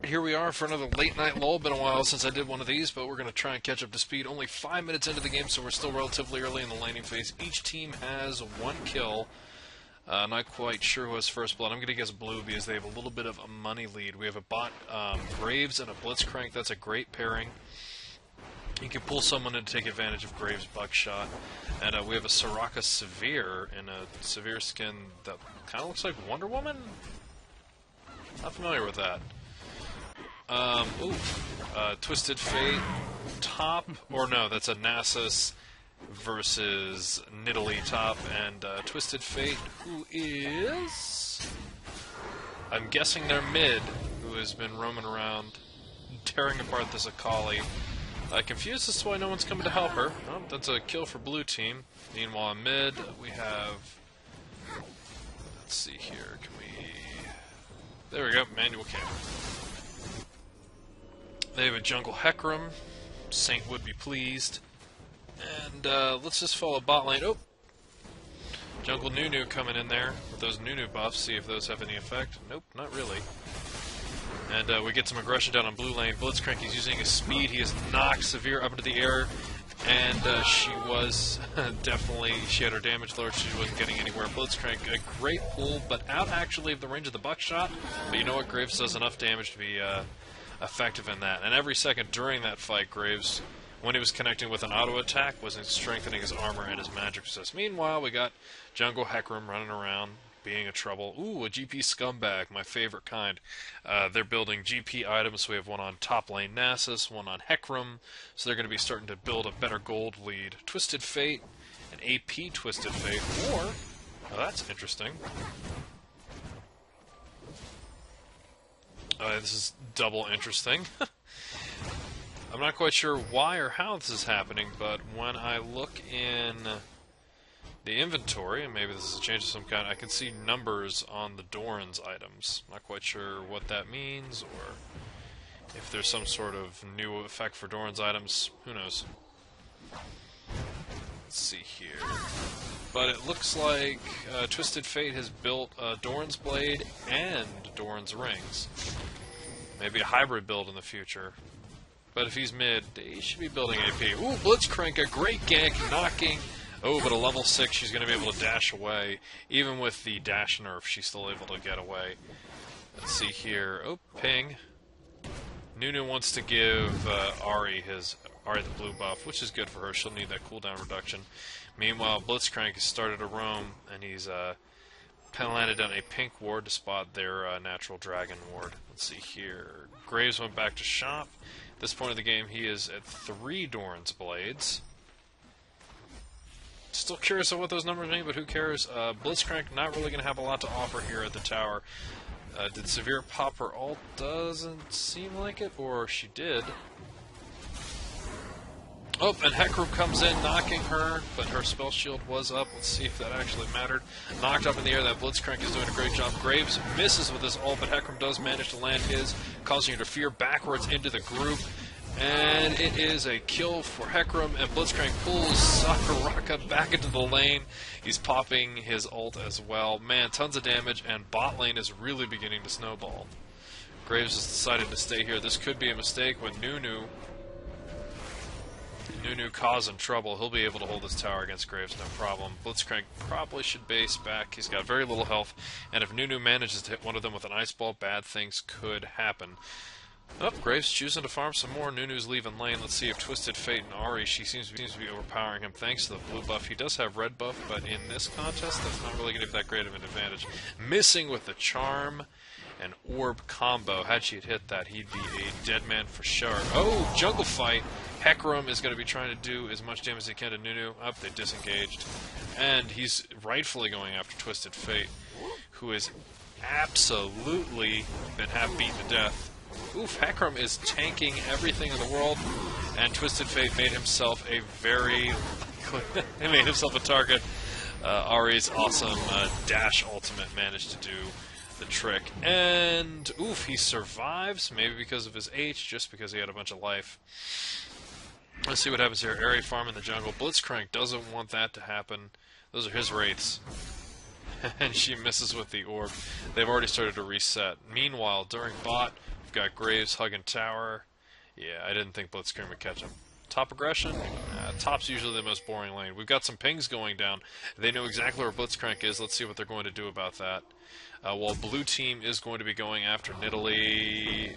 here we are for another late night LoL. Been a while since I did one of these, but we're going to try and catch up to speed. Only 5 minutes into the game, so we're still relatively early in the laning phase. Each team has 1 kill. Not quite sure who has first blood. I'm going to guess blue because they have a little bit of a money lead. We have a bot, Graves, and a Blitz-Graves. That's a great pairing. You can pull someone in to take advantage of Graves' buckshot. And we have a Soraka Severe in a Severe skin that kind of looks like Wonder Woman? Not familiar with that. Twisted Fate top, or no, that's a Nasus versus Nidalee top, and Twisted Fate, who is... I'm guessing they're mid, who has been roaming around, tearing apart this Akali. Confused as to why no one's coming to help her. Oh, that's a kill for blue team. Meanwhile, mid, we have... Let's see here, can we... There we go, manual camera. They have a jungle Hecarim. Saint would be pleased. And let's just follow bot lane. Oh! Jungle Nunu coming in there with those Nunu buffs, see if those have any effect. Nope, not really. And we get some aggression down on blue lane. Blitz-Graves is using his speed. He has knocked Severe up into the air. And she was definitely, she had her damage lowered, she wasn't getting anywhere. Blitz-Graves, a great pull, but out actually of the range of the buckshot. But you know what, Graves does enough damage to be effective in that. And every second during that fight, Graves, when he was connecting with an auto attack, was strengthening his armor and his magic resist. Meanwhile, we got Jungle Hecarim running around, being a trouble. Ooh, a GP scumbag, my favorite kind. They're building GP items. We have one on top lane Nasus, one on Hecarim, so they're going to be starting to build a better gold lead. Twisted Fate, an AP Twisted Fate, or... Oh, that's interesting. This is double interesting. I'm not quite sure why or how this is happening, but when I look in the inventory, and maybe this is a change of some kind, I can see numbers on the Doran's items. Not quite sure what that means, or if there's some sort of new effect for Doran's items. Who knows? Let's see here. But it looks like Twisted Fate has built Doran's Blade and Doran's Rings. Maybe a hybrid build in the future. But if he's mid, he should be building AP. Ooh, Blitz-Graves, a great gank, knocking. Oh, but a level 6, she's going to be able to dash away. Even with the dash nerf, she's still able to get away. Let's see here. Oh, ping. Nunu wants to give Ahri the blue buff, which is good for her. She'll need that cooldown reduction. Meanwhile, Blitz-Graves has started to roam, and he's landed down a pink ward to spot their natural dragon ward. Let's see here. Graves went back to shop. At this point of the game, he is at 3 Doran's Blades. Still curious of what those numbers mean, but who cares? Blitz-Graves not really going to have a lot to offer here at the tower. Did Severe pop her ult? Doesn't seem like it, or she did. Oh, and Hecarim comes in, knocking her, but her spell shield was up. Let's see if that actually mattered. Knocked up in the air, that Blitz-Graves is doing a great job. Graves misses with his ult, but Hecarim does manage to land his, causing her to fear backwards into the group. And it is a kill for Hecarim, and Blitz-Graves pulls Soraka back into the lane. He's popping his ult as well. Man, tons of damage, and bot lane is really beginning to snowball. Graves has decided to stay here. This could be a mistake when Nunu causing trouble. He'll be able to hold this tower against Graves, no problem. Blitz-Graves probably should base back. He's got very little health, and if Nunu manages to hit one of them with an ice ball, bad things could happen. Oh, Graves choosing to farm some more. Nunu's leaving lane. Let's see if Twisted Fate and Ahri, she seems to be overpowering him thanks to the blue buff. He does have red buff, but in this contest, that's not really going to be that great of an advantage. Missing with the charm and orb combo. Had she hit that, he'd be a dead man for sure. Oh, jungle fight. Hecarim is going to be trying to do as much damage as he can to Nunu. Up, they disengaged. And he's rightfully going after Twisted Fate, who has absolutely been beaten to death. Oof, Hecarim is tanking everything in the world, and Twisted Fate made himself a he made himself a target. Ahri's awesome dash ultimate managed to do the trick, and oof, he survives, maybe because of his H, just because he had a bunch of life. Let's see what happens here. Ahri farm in the jungle. Blitz-Graves doesn't want that to happen. Those are his wraiths. And she misses with the orb. They've already started to reset. Meanwhile, during bot, We've got Graves hugging tower. Yeah, I didn't think Blitz-Graves would catch him. Top aggression? Top's usually the most boring lane. We've got some pings going down. They know exactly where Blitzcrank is. Let's see what they're going to do about that. Well, blue team is going to be going after Nidalee.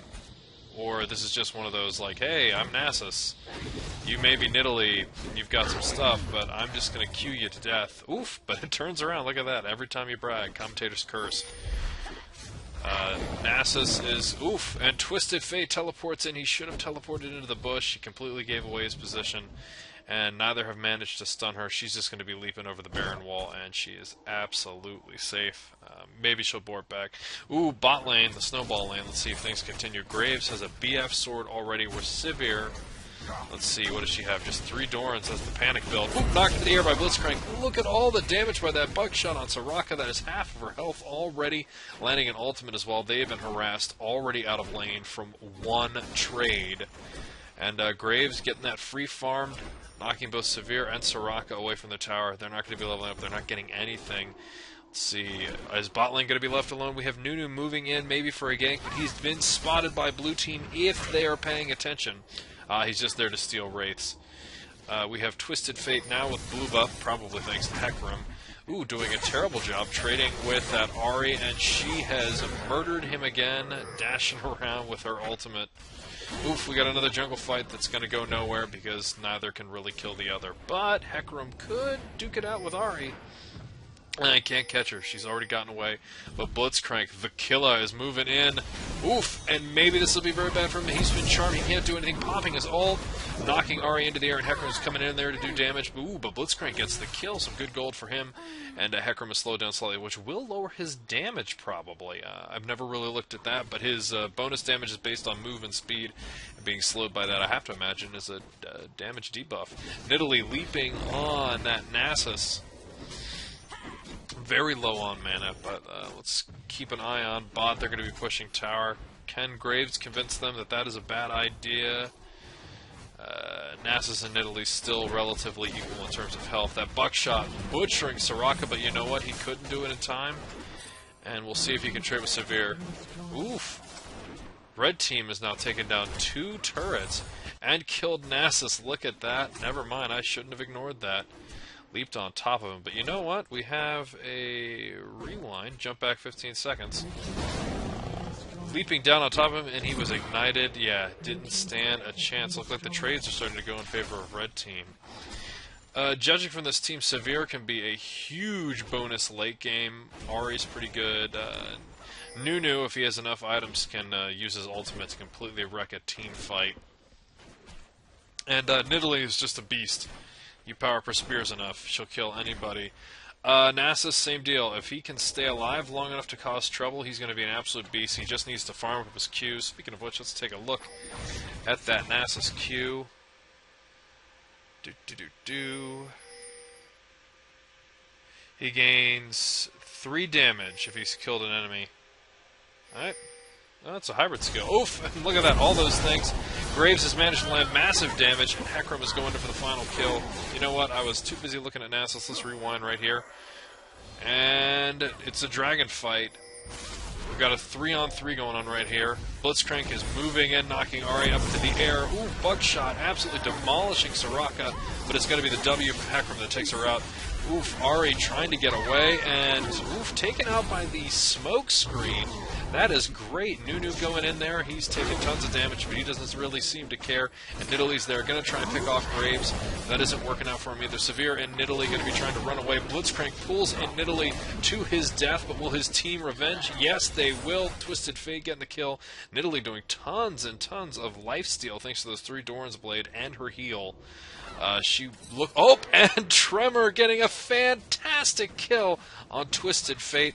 Or this is just one of those like, hey, I'm Nasus. You may be Nidalee, you've got some stuff, but I'm just going to Q you to death. Oof, but it turns around, look at that. Every time you brag, commentator's curse. Nasus is, oof, and Twisted Fate teleports in. He should have teleported into the bush. He completely gave away his position, and neither have managed to stun her. She's just going to be leaping over the Baron wall, and she is absolutely safe. Maybe she'll board back. Ooh, bot lane, the snowball lane. Let's see if things continue. Graves has a BF sword already. We're Sivir. Let's see, what does she have? Just 3 Dorans. That's the panic build. Ooh, knocked into the air by Blitzcrank. Look at all the damage by that buckshot on Soraka. That is half of her health already. Landing an ultimate as well. They have been harassed, already out of lane from 1 trade. And Graves getting that free farmed, knocking both Sivir and Soraka away from the tower. They're not going to be leveling up. They're not getting anything. Let's see, is bot lane going to be left alone? We have Nunu moving in, maybe for a gank, but he's been spotted by blue team if they are paying attention. He's just there to steal wraiths. We have Twisted Fate now with blue buff, probably thanks to Hecarim. Ooh, doing a terrible job trading with that Ahri, and she has murdered him again, dashing around with her ultimate. Oof, we got another jungle fight that's going to go nowhere because neither can really kill the other. But Hecarim could duke it out with Ahri. I can't catch her. She's already gotten away. But Blitzcrank, the killer, is moving in. Oof! And maybe this will be very bad for him. He's been charmed. He can't do anything. Popping his ult, knocking Ahri into the air, and Hecarim's coming in there to do damage. Ooh, but Blitzcrank gets the kill. Some good gold for him. And Hecarim is slowed down slightly, which will lower his damage, probably. I've never really looked at that, but his bonus damage is based on movement speed. And being slowed by that, I have to imagine, is a damage debuff. Nidalee leaping on that Nasus. Very low on mana, but let's keep an eye on bot. They're going to be pushing tower. Can Graves convince them that that is a bad idea? Nasus and Nidalee still relatively equal in terms of health. That buckshot butchering Soraka, but you know what? He couldn't do it in time. And we'll see if he can trade with Sivir. Oof. Red team has now taken down 2 turrets and killed Nasus. Look at that. Never mind, I shouldn't have ignored that. Leaped on top of him, but you know what? We have a rewind, jump back 15 seconds. Leaping down on top of him, and he was ignited. Yeah, didn't stand a chance. Looked like the trades are starting to go in favor of red team. Judging from this team, Sivir can be a huge bonus late game. Ahri's pretty good. Nunu, if he has enough items, can use his ultimate to completely wreck a team fight. And Nidalee is just a beast. You power up her spears enough, she'll kill anybody. Nasus, same deal. If he can stay alive long enough to cause trouble, he's going to be an absolute beast. He just needs to farm up his Q. Speaking of which, let's take a look at that Nasus Q. He gains 3 damage if he's killed an enemy. Alright. Oh, that's a hybrid skill. Oof! And look at that, all those things. Graves has managed to land massive damage, and Hecarim is going in for the final kill. You know what? I was too busy looking at Nasus. Let's rewind right here. And it's a dragon fight. We've got a 3-on-3 going on right here. Blitzcrank is moving in, knocking Ahri up into the air. Ooh, buckshot, absolutely demolishing Soraka, but it's going to be the W from Hecarim that takes her out. Oof, Ahri trying to get away, and oof, taken out by the smoke screen. That is great. Nunu going in there. He's taking tons of damage, but he doesn't really seem to care. And Nidalee's there, going to try and pick off Graves. That isn't working out for him either. Sivir and Nidalee going to be trying to run away. Blitzcrank pulls in Nidalee to his death, but will his team revenge? Yes, they will. Twisted Fate getting the kill. Nidalee doing tons and tons of lifesteal thanks to those 3 Doran's Blade and her heal. She look. Oh, and Tremor getting a fantastic kill on Twisted Fate.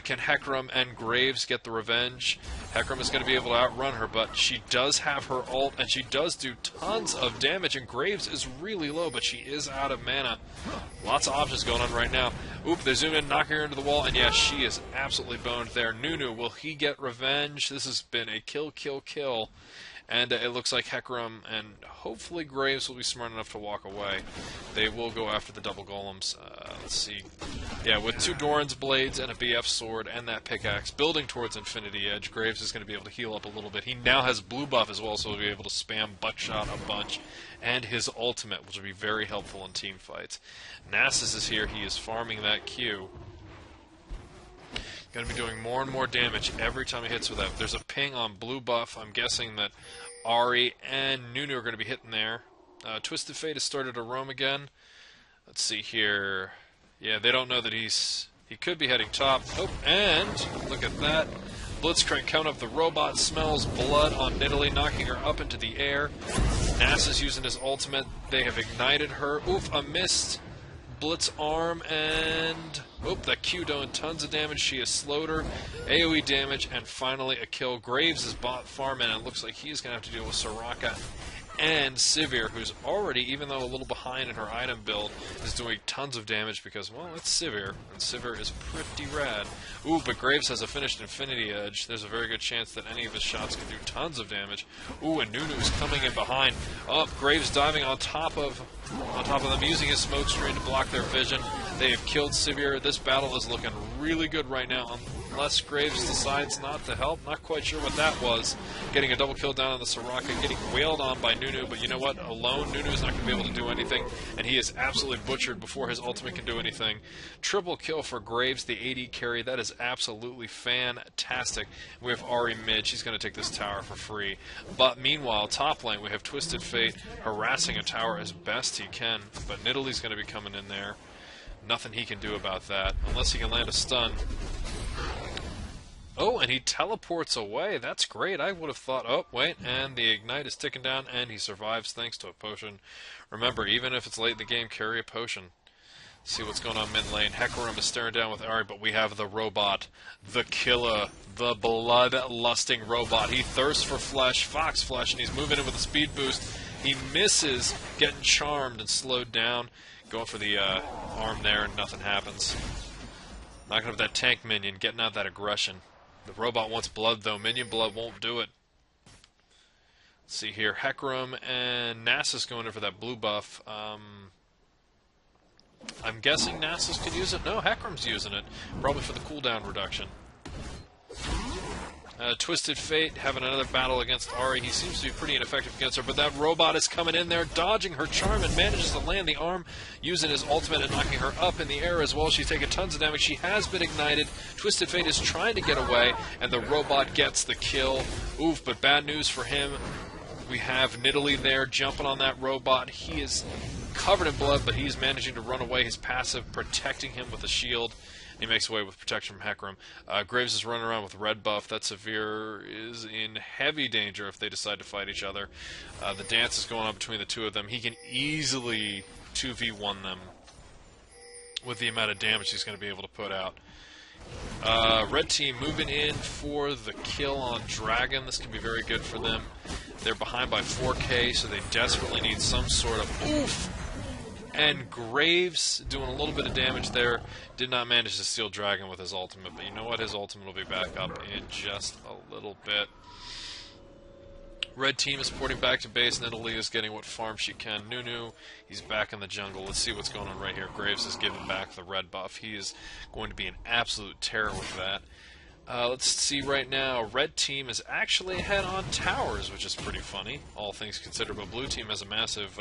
Can Hecarim and Graves get the revenge? Hecarim is going to be able to outrun her, but she does have her ult, and she does do tons of damage, and Graves is really low, but she is out of mana. Lots of options going on right now. Oop, they zoom in, knocking her into the wall, and yeah, she is absolutely boned there. Nunu, will he get revenge? This has been a kill, kill, kill. And it looks like Hecarim and hopefully Graves will be smart enough to walk away. They will go after the double golems. Let's see. Yeah, with 2 Doran's blades and a BF sword and that pickaxe, building towards Infinity Edge, Graves is going to be able to heal up a little bit. He now has blue buff as well, so he'll be able to spam buckshot a bunch, and his ultimate, which will be very helpful in team fights. Nasus is here. He is farming that Q. Going to be doing more and more damage every time he hits with that. There's a ping on blue buff. I'm guessing that Ahri and Nunu are going to be hitting there. Twisted Fate has started to roam again. Let's see here. Yeah, they don't know that he could be heading top. Oh, and look at that. Blitz-Graves coming up. The robot smells blood on Nidalee, knocking her up into the air. Nasus using his ultimate. They have ignited her. Oof, a missed Blitz arm, and that Q doing tons of damage. She has slowed her. AoE damage, and finally a kill. Graves is bot farm, and it looks like he's going to have to deal with Soraka and Sivir, who's already, even though a little behind in her item build, is doing tons of damage because, well, it's Sivir, and Sivir is pretty rad. Ooh, but Graves has a finished Infinity Edge. There's a very good chance that any of his shots can do tons of damage. Ooh, and Nunu's coming in behind. Graves diving on top of them, using his smoke screen to block their vision. They have killed Sivir. This battle is looking really good right now, unless Graves decides not to help. Not quite sure what that was. Getting a double kill down on the Soraka, getting wailed on by Nunu, but you know what? Alone, Nunu is not going to be able to do anything, and he is absolutely butchered before his ultimate can do anything. Triple kill for Graves, the AD carry. That is absolutely fantastic. We have Ahri mid. She's going to take this tower for free. But meanwhile, top lane, we have Twisted Fate harassing a tower as best he can, but Nidalee's going to be coming in there. Nothing he can do about that, unless he can land a stun. Oh, and he teleports away. That's great. I would have thought, oh, wait, and the ignite is ticking down, and he survives thanks to a potion. Remember, even if it's late in the game, carry a potion. See what's going on mid lane. Hecarim is staring down with Ahri, but we have the robot, the killer, the blood-lusting robot. He thirsts for flesh, fox flesh, and he's moving in with a speed boost. He misses, getting charmed and slowed down. Going for the arm there, and nothing happens. Knocking up that tank minion, getting out that aggression. The robot wants blood, though. Minion blood won't do it. Let's see here. Hecarim and Nasus going in for that blue buff. I'm guessing Nasus could use it. No, Hecarim's using it. Probably for the cooldown reduction. Twisted Fate having another battle against Ahri. He seems to be pretty ineffective against her, but that robot is coming in there, dodging her charm, and manages to land the arm, using his ultimate and knocking her up in the air as well. She's taking tons of damage. She has been ignited. Twisted Fate is trying to get away, and the robot gets the kill. Oof, but bad news for him. We have Nidalee there jumping on that robot. He is covered in blood, but he's managing to run away. His passive protecting him with a shield. He makes away with protection from Hecarim. Graves is running around with red buff. That Sivir is in heavy danger if they decide to fight each other. The dance is going on between the two of them. He can easily 2v1 them with the amount of damage he's going to be able to put out. Red team moving in for the kill on Dragon. This can be very good for them. They're behind by 4k, so they desperately need some sort of oof. And Graves doing a little bit of damage there. Did not manage to steal Dragon with his ultimate, but you know what? His ultimate will be back up in just a little bit. Red team is porting back to base. Nidalee is getting what farm she can. Nunu, he's back in the jungle. Let's see what's going on right here. Graves is giving back the red buff. He is going to be an absolute terror with that. Let's see right now. Red team is actually ahead on towers, which is pretty funny, all things considered. But blue team has a massive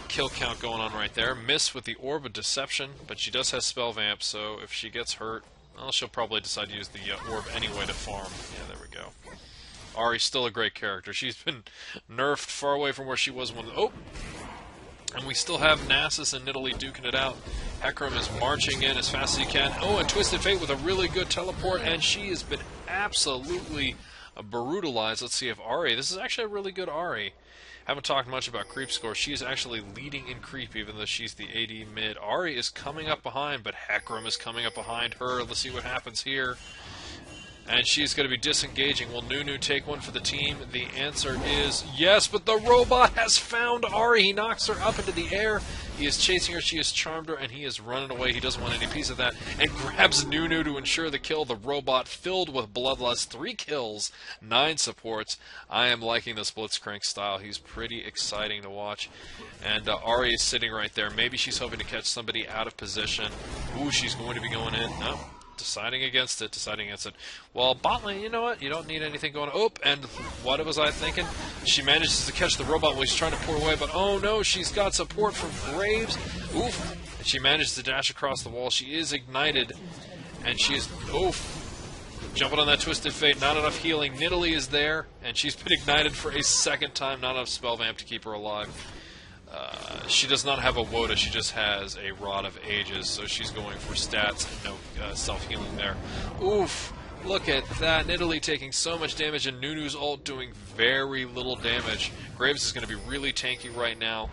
kill count going on right there. Miss with the Orb of Deception, but she does have Spell Vamp, so if she gets hurt, well, she'll probably decide to use the Orb anyway to farm. Yeah, there we go. Ahri's still a great character. She's been nerfed far away from where she was when... Oh! And we still have Nasus and Nidalee duking it out. Hecarim is marching in as fast as he can. Oh, and Twisted Fate with a really good teleport, and she has been absolutely brutalized. Let's see if Ahri... This is actually a really good Ahri. Haven't talked much about creep score. She is actually leading in creep, even though she's the AD mid. Ahri is coming up behind, but Hecarim is coming up behind her. Let's see what happens here. And she's going to be disengaging. Will Nunu take one for the team? The answer is yes, but the robot has found Ari. He knocks her up into the air. He is chasing her. She has charmed her, and he is running away. He doesn't want any piece of that, and grabs Nunu to ensure the kill. The robot filled with bloodlust. 3 kills, 9 supports. I am liking this Blitz-Crank style. He's pretty exciting to watch. And Ari is sitting right there. Maybe she's hoping to catch somebody out of position. Ooh, she's going to be going in. No. Deciding against it. Well, bot lane, you know what? You don't need anything going. Oh, and what was I thinking? She manages to catch the robot while he's trying to pull away, but oh no, she's got support from Graves. Oof. And she manages to dash across the wall. She is ignited, and she is, oof, jumping on that Twisted Fate. Not enough healing. Nidalee is there, and she's been ignited for a second time. Not enough spell vamp to keep her alive. She does not have a WOTA, she just has a Rod of Ages, so she's going for stats and no self-healing there. Oof! Look at that. Nidalee taking so much damage, and Nunu's ult doing very little damage. Graves is going to be really tanky right now.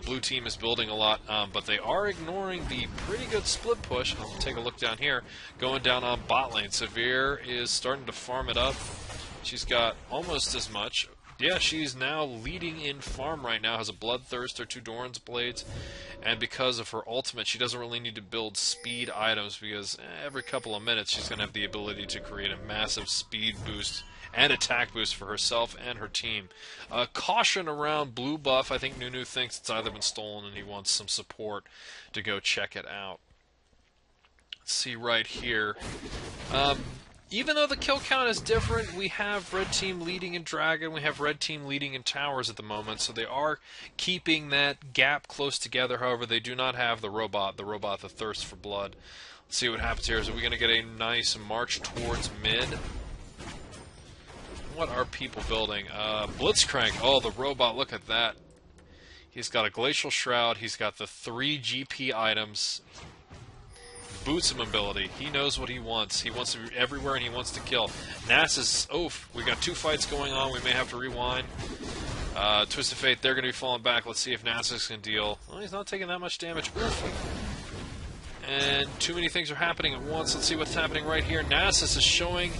Blue team is building a lot, but they are ignoring the pretty good split push. I'll take a look down here. Going down on bot lane. Severe is starting to farm it up. She's got almost as much. Yeah, she's now leading in farm right now, has a Bloodthirst or 2 Doran's Blades, and because of her ultimate, she doesn't really need to build speed items, because every couple of minutes she's going to have the ability to create a massive speed boost and attack boost for herself and her team. Caution around blue buff. I think Nunu thinks it's either been stolen and he wants some support to go check it out. Let's see right here. Even though the kill count is different, we have red team leading in Dragon, we have red team leading in Towers at the moment, so they are keeping that gap close together. However, they do not have the robot that thirsts for blood. Let's see what happens here. Is we going to get a nice march towards mid? What are people building? Blitz-Crank. Oh, the robot, look at that. He's got a Glacial Shroud, he's got the 3 GP items. Boots him ability. He knows what he wants. He wants to be everywhere and he wants to kill. Nasus, oof, we got 2 fights going on. We may have to rewind. Twisted Fate, they're going to be falling back. Let's see if Nasus can deal. Well, he's not taking that much damage. Oof. And too many things are happening at once. Let's see what's happening right here. Nasus is showing,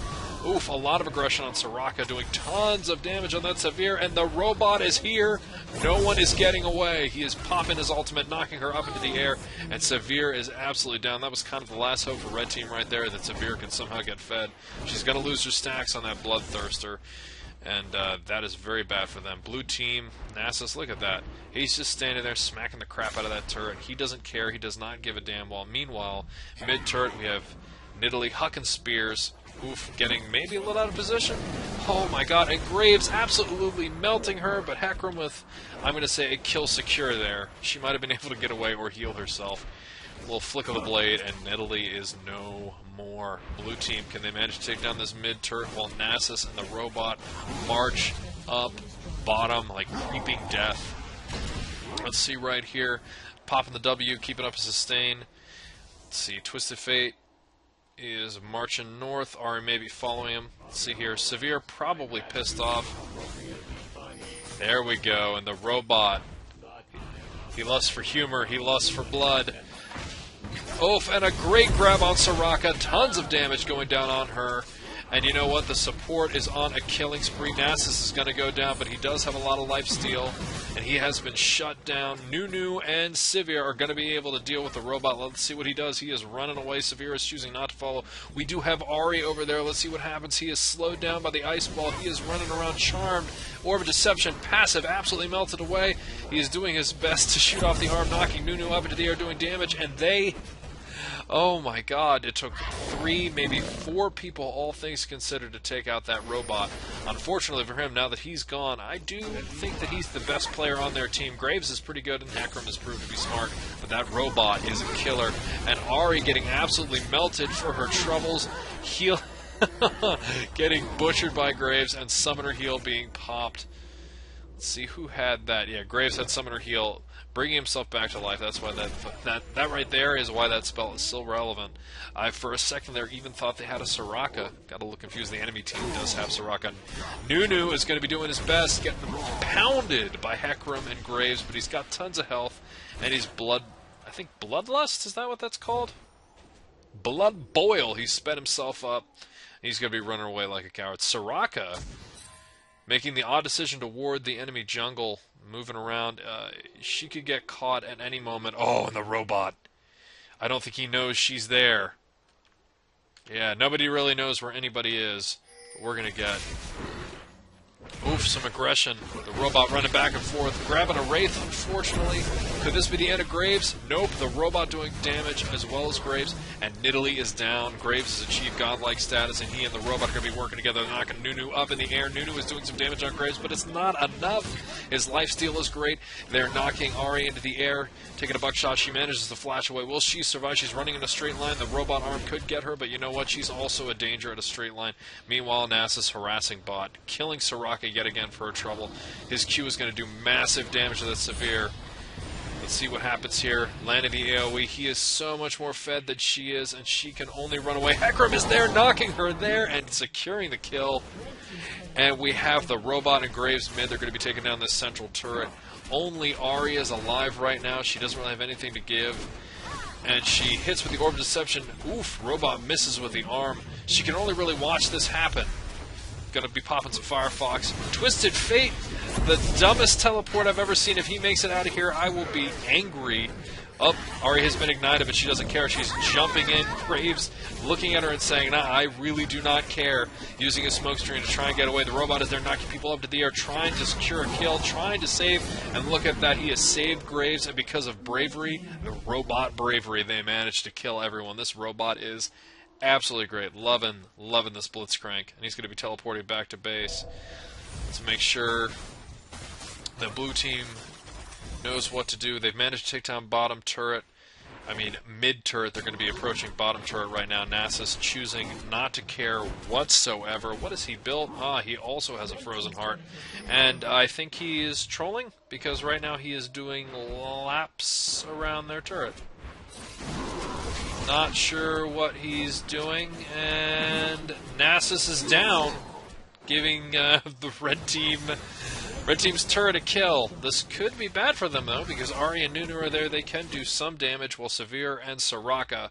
oof, a lot of aggression on Soraka, doing tons of damage on that Severe, and the robot is here. No one is getting away. He is popping his ultimate, knocking her up into the air, and Severe is absolutely down. That was kind of the last hope for red team right there, that Severe can somehow get fed. She's going to lose her stacks on that Bloodthirster, and that is very bad for them. Blue team, Nasus, look at that. He's just standing there smacking the crap out of that turret. He doesn't care. He does not give a damn. While meanwhile, mid-turret, we have Nidalee hucking spears. Oof, getting maybe a little out of position. Oh my god, and Graves absolutely melting her, but Hecarim with, I'm going to say, a kill secure there. She might have been able to get away or heal herself. A little flick of the blade, and Nidalee is no more. Blue team, can they manage to take down this mid-turret while Nasus and the robot march up bottom like creeping death? Let's see right here. Popping the W, keeping up a sustain. Let's see, Twisted Fate is marching north. Ari may be following him. Let's see here. Severe probably pissed off. There we go. And the robot, he lusts for humor. He lusts for blood. Oof, and a great grab on Soraka. Tons of damage going down on her. And you know what? The support is on a killing spree. Nasus is going to go down, but he does have a lot of lifesteal, and he has been shut down. Nunu and Severe are going to be able to deal with the robot. Let's see what he does. He is running away. Severe is choosing not to follow. We do have Ari over there. Let's see what happens. He is slowed down by the Ice Ball. He is running around charmed. Orb of Deception, passive, absolutely melted away. He is doing his best to shoot off the arm, knocking Nunu up into the air, doing damage, and they... Oh my god, it took 3, maybe 4 people, all things considered, to take out that robot. Unfortunately for him, now that he's gone, I do think that he's the best player on their team. Graves is pretty good, and Hecarim has proved to be smart, but that robot is a killer. And Ari getting absolutely melted for her troubles. Heal getting butchered by Graves, and Summoner Heal being popped. Let's see who had that. Yeah, Graves had Summoner Heal, bringing himself back to life. That's why that right there is why that spell is still relevant. I, for a second there, even thought they had a Soraka. Got a little confused. The enemy team does have Soraka. Nunu is going to be doing his best, getting pounded by Hecarim and Graves, but he's got tons of health, and he's I think Bloodlust, is that what that's called? Blood Boil. He sped himself up. He's going to be running away like a coward. Soraka making the odd decision to ward the enemy jungle, moving around. She could get caught at any moment. Oh, and the robot. I don't think he knows she's there. Yeah, nobody really knows where anybody is. But we're going to get... Oof, some aggression. The robot running back and forth, grabbing a Wraith, unfortunately. Could this be the end of Graves? Nope, the robot doing damage as well as Graves, and Nidalee is down. Graves has achieved godlike status, and he and the robot are going to be working together, knocking Nunu up in the air. Nunu is doing some damage on Graves, but it's not enough. His lifesteal is great. They're knocking Ahri into the air, taking a buckshot. She manages to flash away. Will she survive? She's running in a straight line. The robot arm could get her, but you know what? She's also a danger at a straight line. Meanwhile, Nasus harassing bot, killing Soraka yet again for her trouble. His Q is going to do massive damage to that Severe. Let's see what happens here. Landing the AoE. He is so much more fed than she is, and she can only run away. Hecarim is there, knocking her there, and securing the kill. And we have the robot and Graves mid. They're going to be taking down this central turret. Only Ahri is alive right now. She doesn't really have anything to give. And she hits with the Orb of Deception. Oof, robot misses with the arm. She can only really watch this happen. Gonna be popping some Firefox. Twisted Fate, the dumbest teleport I've ever seen. If he makes it out of here, I will be angry. Oh, Ahri has been ignited, but she doesn't care. She's jumping in. Graves looking at her and saying, nah, I really do not care. Using his smoke screen to try and get away. The robot is there knocking people up to the air, trying to secure a kill, trying to save. And look at that, he has saved Graves, and because of bravery, the robot bravery, they managed to kill everyone. This robot is absolutely great. Loving this Blitzcrank. And he's going to be teleporting back to base. Let's make sure the blue team knows what to do. They've managed to take down bottom turret. I mean, mid turret. They're going to be approaching bottom turret right now. Nasus choosing not to care whatsoever. What has he built? Ah, he also has a Frozen Heart. And I think he is trolling, because right now he is doing laps around their turret. Not sure what he's doing, and Nasus is down, giving the red team's turret a kill. This could be bad for them, though, because Ahri and Nunu are there. They can do some damage, while Severe and Soraka,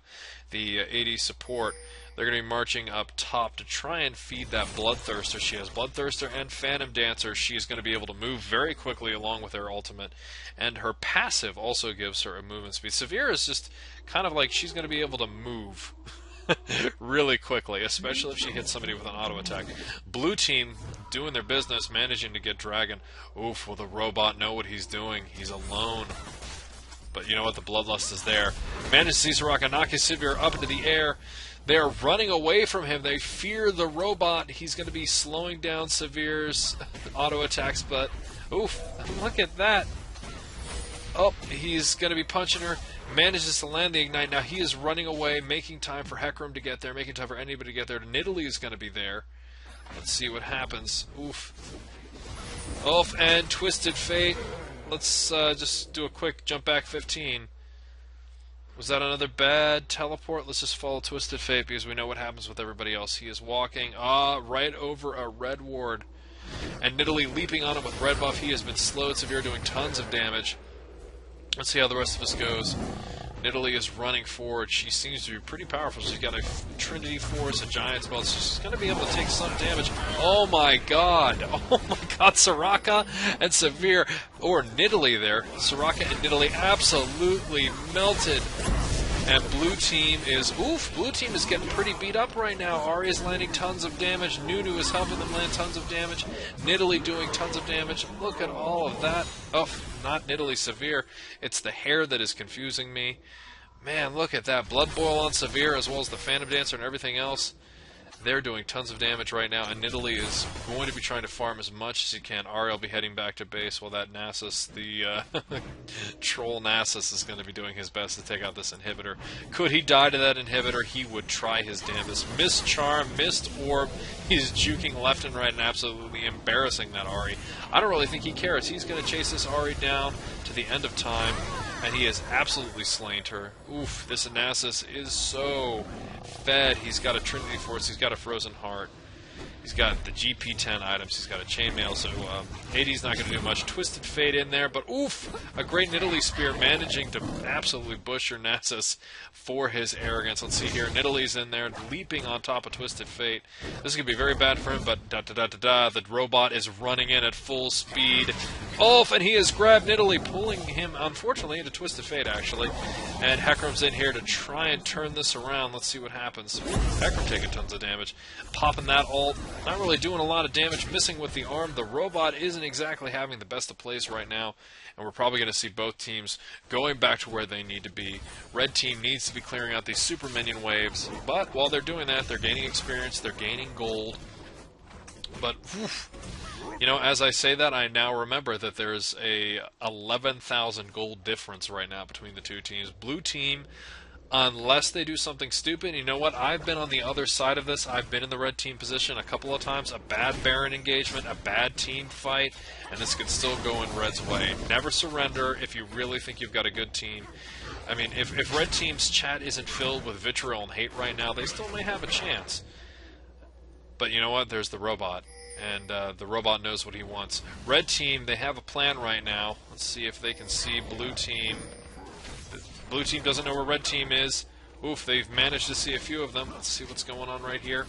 the AD support, they're going to be marching up top to try and feed that Bloodthirster. She has Bloodthirster and Phantom Dancer. She is going to be able to move very quickly along with her ultimate, and her passive also gives her a movement speed. Severe is just kind of like she's going to be able to move really quickly, especially if she hits somebody with an auto attack. Blue team doing their business, managing to get Dragon. Oof, will the robot know what he's doing? He's alone. But you know what? The Bloodlust is there. Manages to see Soraka knock his Severe up into the air. They are running away from him. They fear the robot. He's going to be slowing down Severe's auto attacks, but oof, look at that. Oh, he's going to be punching her. Manages to land the Ignite. Now he is running away, making time for Hecarim to get there, making time for anybody to get there. Nidalee is going to be there. Let's see what happens. Oof. Oof, and Twisted Fate. Let's just do a quick jump back 15. Was that another bad teleport? Let's just follow Twisted Fate because we know what happens with everybody else. He is walking right over a red ward. And Nidalee leaping on him with red buff. He has been slowed. Severe doing tons of damage. Let's see how the rest of us goes. Nidalee is running forward. She seems to be pretty powerful. She's got a Trinity Force, a Giant's Belt. So she's going to be able to take some damage. Oh my god. Oh my god. Soraka and Severe, or Nidalee there. Soraka and Nidalee absolutely melted. And blue team is, blue team is getting pretty beat up right now. Ahri is landing tons of damage. Nunu is helping them land tons of damage. Nidalee doing tons of damage. Look at all of that. Oh, not Nidalee, Severe. It's the hair that is confusing me. Man, look at that. Blood Boil on Severe as well as the Phantom Dancer and everything else. They're doing tons of damage right now, and Nidalee is going to be trying to farm as much as he can. Ahri will be heading back to base while that Nasus, the troll Nasus, is going to be doing his best to take out this inhibitor. Could he die to that inhibitor? He would try his damnedest. Missed Charm, missed Orb. He's juking left and right and absolutely embarrassing that Ahri. I don't really think he cares. He's going to chase this Ahri down to the end of time, and he has absolutely slain her. Oof, this Nasus is so fed. He's got a Trinity Force. He's got a Frozen Heart. He's got the GP10 items. He's got a chainmail, so AD's not going to do much. Twisted Fate in there, but oof! A great Nidalee Spear managing to absolutely butcher Nasus for his arrogance. Let's see here. Nidalee's in there, leaping on top of Twisted Fate. This is going to be very bad for him, but da-da-da-da-da. The robot is running in at full speed. Ulf, and he has grabbed Nidalee, pulling him, unfortunately, into Twisted Fate, actually. And Hecarim's in here to try and turn this around. Let's see what happens. Hecarim taking tons of damage. Popping that ult. Not really doing a lot of damage. Missing with the arm. The robot isn't exactly having the best of plays right now. And we're probably going to see both teams going back to where they need to be. Red team needs to be clearing out these super minion waves. But while they're doing that, they're gaining experience. They're gaining gold. But, oof, you know, as I say that, I now remember that there's a 11,000 gold difference right now between the two teams. Blue team, unless they do something stupid, you know what? I've been on the other side of this. I've been in the red team position a couple of times. A bad Baron engagement, a bad team fight, and this could still go in red's way. Never surrender if you really think you've got a good team. I mean, if red team's chat isn't filled with vitriol and hate right now, they still may have a chance. But you know what? There's the robot. And the robot knows what he wants. Red team, they have a plan right now. Let's see if they can see blue team. Blue team doesn't know where red team is. Oof, they've managed to see a few of them. Let's see what's going on right here.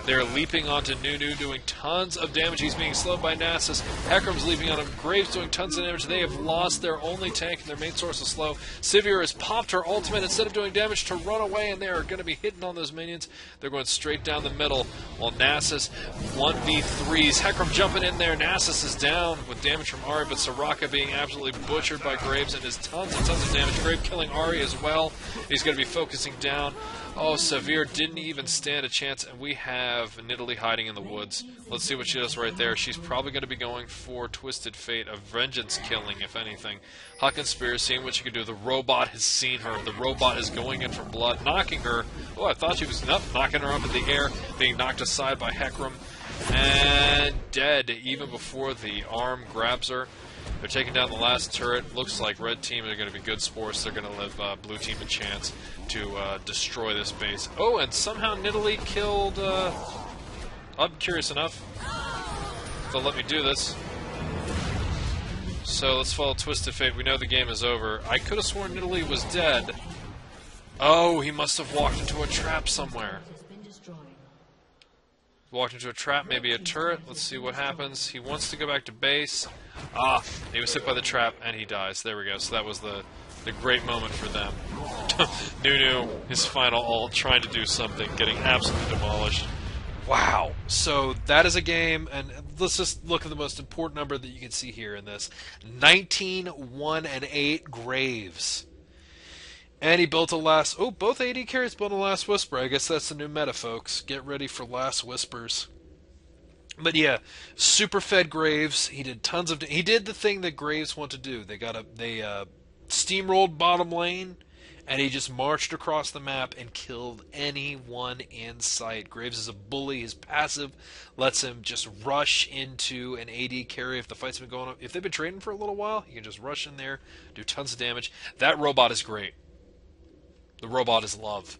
They're leaping onto Nunu, doing tons of damage. He's being slowed by Nasus. Hecarim's leaping on him. Graves doing tons of damage. They have lost their only tank and their main source of slow. Sivir has popped her ultimate instead of doing damage to run away, and they are going to be hitting on those minions. They're going straight down the middle, while Nasus 1v3s. Hecarim jumping in there. Nasus is down with damage from Ahri, but Soraka being absolutely butchered by Graves and is tons and tons of damage. Graves killing Ahri as well. He's going to be focusing down. Oh, Sivir didn't even stand a chance, and we have Nidalee hiding in the woods. Let's see what she does right there. She's probably going to be going for Twisted Fate, a vengeance killing, if anything. Huck and Spear seeing what she can do. The robot has seen her. The robot is going in for blood, knocking her. Oh, I thought she was knocking her up in the air, being knocked aside by Hecarim, and dead even before the arm grabs her. They're taking down the last turret. Looks like red team are going to be good sports. They're going to give blue team a chance to destroy this base. Oh, and somehow Nidalee killed... I'm curious enough if they'll let me do this. So let's follow Twisted Fate. We know the game is over. I could have sworn Nidalee was dead. Oh, he must have walked into a trap somewhere. Walked into a trap, maybe a turret. Let's see what happens. He wants to go back to base. Ah, he was hit by the trap, and he dies. There we go. So that was the great moment for them. Nunu, his final ult, trying to do something, getting absolutely demolished. Wow. So that is a game, and let's just look at the most important number that you can see here in this. 19, 1, and 8 Graves. And he built a last... Oh, both AD carries built a Last Whisper. I guess that's the new meta, folks. Get ready for Last Whispers. But yeah, super fed Graves. He did tons of... He did the thing that Graves want to do. They steamrolled bottom lane, and he just marched across the map and killed anyone in sight. Graves is a bully. His passive lets him just rush into an AD carry if the fight's been going on. If they've been trading for a little while, he can just rush in there, do tons of damage. That robot is great. The robot is love.